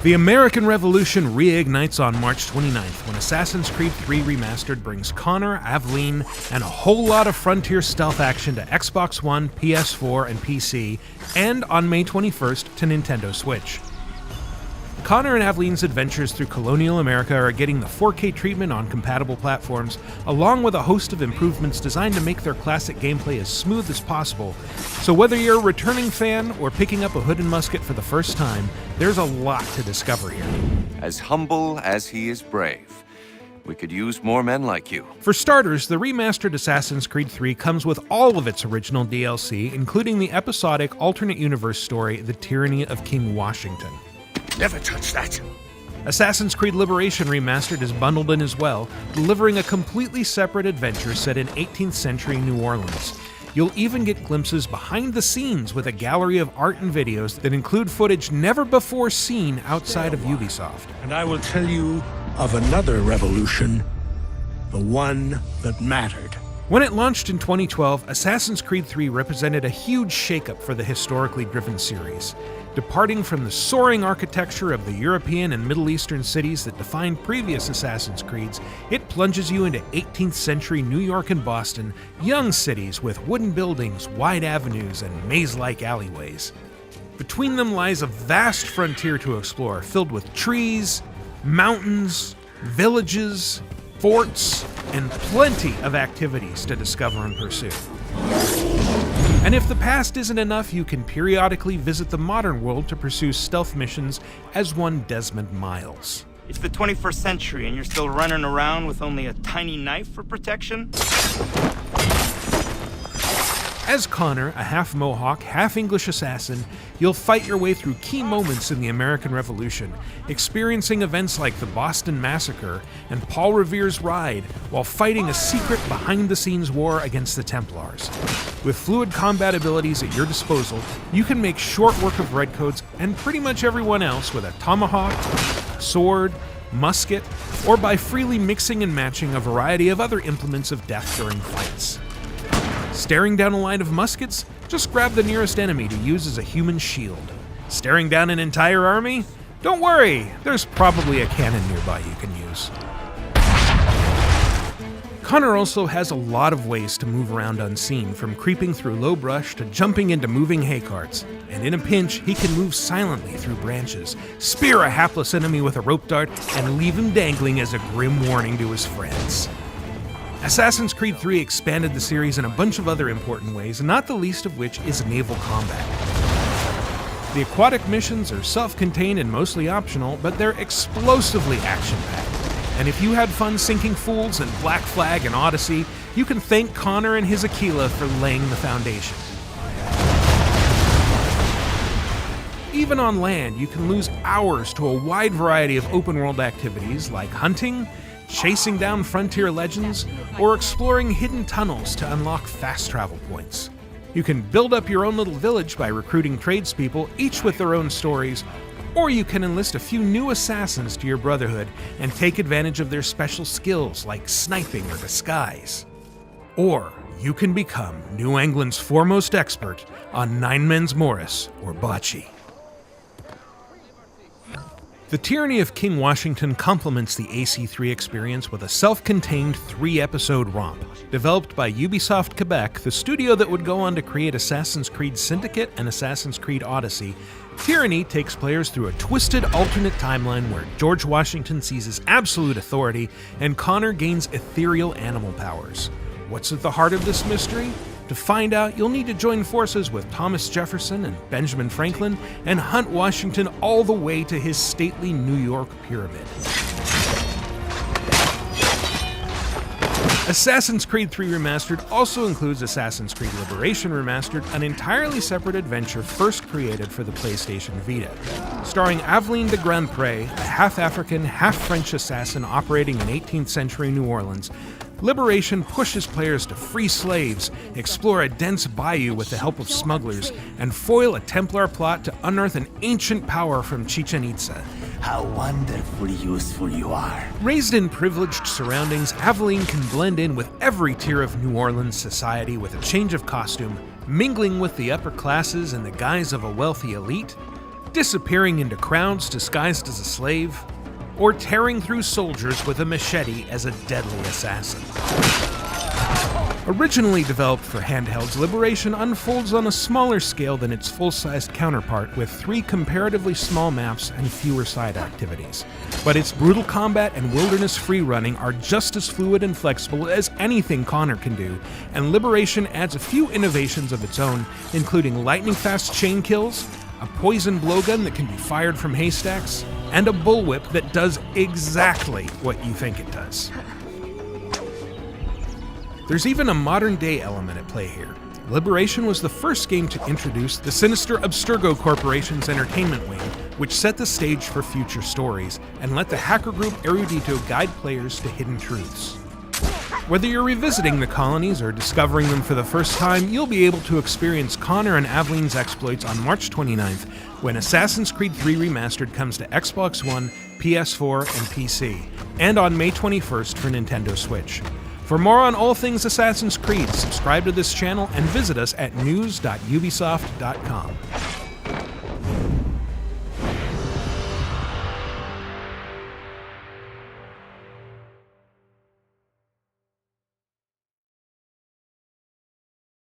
The American Revolution reignites on March 29th when Assassin's Creed 3 Remastered brings Connor, Aveline, and a whole lot of Frontier stealth action to Xbox One, PS4, and PC, and on May 21st to Nintendo Switch. Connor and Aveline's adventures through colonial America are getting the 4K treatment on compatible platforms, along with a host of improvements designed to make their classic gameplay as smooth as possible. So whether you're a returning fan or picking up a hood and musket for the first time, there's a lot to discover here. As humble as he is brave, we could use more men like you. For starters, the remastered Assassin's Creed 3 comes with all of its original DLC, including the episodic alternate universe story, The Tyranny of King Washington. Never touch that. Assassin's Creed Liberation Remastered is bundled in as well, delivering a completely separate adventure set in 18th century New Orleans. You'll even get glimpses behind the scenes with a gallery of art and videos that include footage never before seen outside of Ubisoft. And I will tell you of another revolution, the one that mattered. When it launched in 2012, Assassin's Creed 3 represented a huge shakeup for the historically driven series. Departing from the soaring architecture of the European and Middle Eastern cities that defined previous Assassin's Creeds, it plunges you into 18th century New York and Boston, young cities with wooden buildings, wide avenues, and maze-like alleyways. Between them lies a vast frontier to explore, filled with trees, mountains, villages, forts, and plenty of activities to discover and pursue. And if the past isn't enough, you can periodically visit the modern world to pursue stealth missions as one Desmond Miles. It's the 21st century and you're still running around with only a tiny knife for protection? As Connor, a half-Mohawk, half-English assassin, you'll fight your way through key moments in the American Revolution, experiencing events like the Boston Massacre and Paul Revere's Ride, while fighting a secret behind-the-scenes war against the Templars. With fluid combat abilities at your disposal, you can make short work of redcoats and pretty much everyone else with a tomahawk, sword, musket, or by freely mixing and matching a variety of other implements of death during fights. Staring down a line of muskets? Just grab the nearest enemy to use as a human shield. Staring down an entire army? Don't worry, there's probably a cannon nearby you can use. Connor also has a lot of ways to move around unseen, from creeping through low brush to jumping into moving hay carts. And in a pinch, he can move silently through branches, spear a hapless enemy with a rope dart, and leave him dangling as a grim warning to his friends. Assassin's Creed 3 expanded the series in a bunch of other important ways, not the least of which is naval combat. The aquatic missions are self-contained and mostly optional, but they're explosively action-packed. And if you had fun sinking fools in Black Flag and Odyssey, you can thank Connor and his Aquila for laying the foundation. Even on land, you can lose hours to a wide variety of open-world activities like hunting, chasing down frontier legends, or exploring hidden tunnels to unlock fast travel points. You can build up your own little village by recruiting tradespeople, each with their own stories, or you can enlist a few new assassins to your brotherhood and take advantage of their special skills like sniping or disguise. Or you can become New England's foremost expert on Nine Men's Morris or bocce. The Tyranny of King Washington complements the AC3 experience with a self-contained 3-episode romp. Developed by Ubisoft Quebec, the studio that would go on to create Assassin's Creed Syndicate and Assassin's Creed Odyssey, Tyranny takes players through a twisted alternate timeline where George Washington seizes absolute authority and Connor gains ethereal animal powers. What's at the heart of this mystery? To find out, you'll need to join forces with Thomas Jefferson and Benjamin Franklin and hunt Washington all the way to his stately New York pyramid. Assassin's Creed 3 Remastered also includes Assassin's Creed Liberation Remastered, an entirely separate adventure first created for the PlayStation Vita. Starring Aveline de Grandpré, a half-African, half-French assassin operating in 18th century New Orleans, Liberation pushes players to free slaves, explore a dense bayou with the help of smugglers, and foil a Templar plot to unearth an ancient power from Chichen Itza. How wonderfully useful you are. Raised in privileged surroundings, Aveline can blend in with every tier of New Orleans society with a change of costume, mingling with the upper classes in the guise of a wealthy elite. disappearing into crowds disguised as a slave, or tearing through soldiers with a machete as a deadly assassin. Originally developed for handhelds, Liberation unfolds on a smaller scale than its full-sized counterpart, with 3 comparatively small maps and fewer side activities. But its brutal combat and wilderness free-running are just as fluid and flexible as anything Connor can do, and Liberation adds a few innovations of its own, including lightning-fast chain kills, a poison blowgun that can be fired from haystacks, and a bullwhip that does exactly what you think it does. There's even a modern-day element at play here. Liberation was the first game to introduce the sinister Abstergo Corporation's entertainment wing, which set the stage for future stories, and let the hacker group Erudito guide players to hidden truths. Whether you're revisiting the colonies or discovering them for the first time, you'll be able to experience Connor and Aveline's exploits on March 29th, when Assassin's Creed 3 Remastered comes to Xbox One, PS4, and PC, and on May 21st for Nintendo Switch. For more on all things Assassin's Creed, subscribe to this channel and visit us at news.ubisoft.com.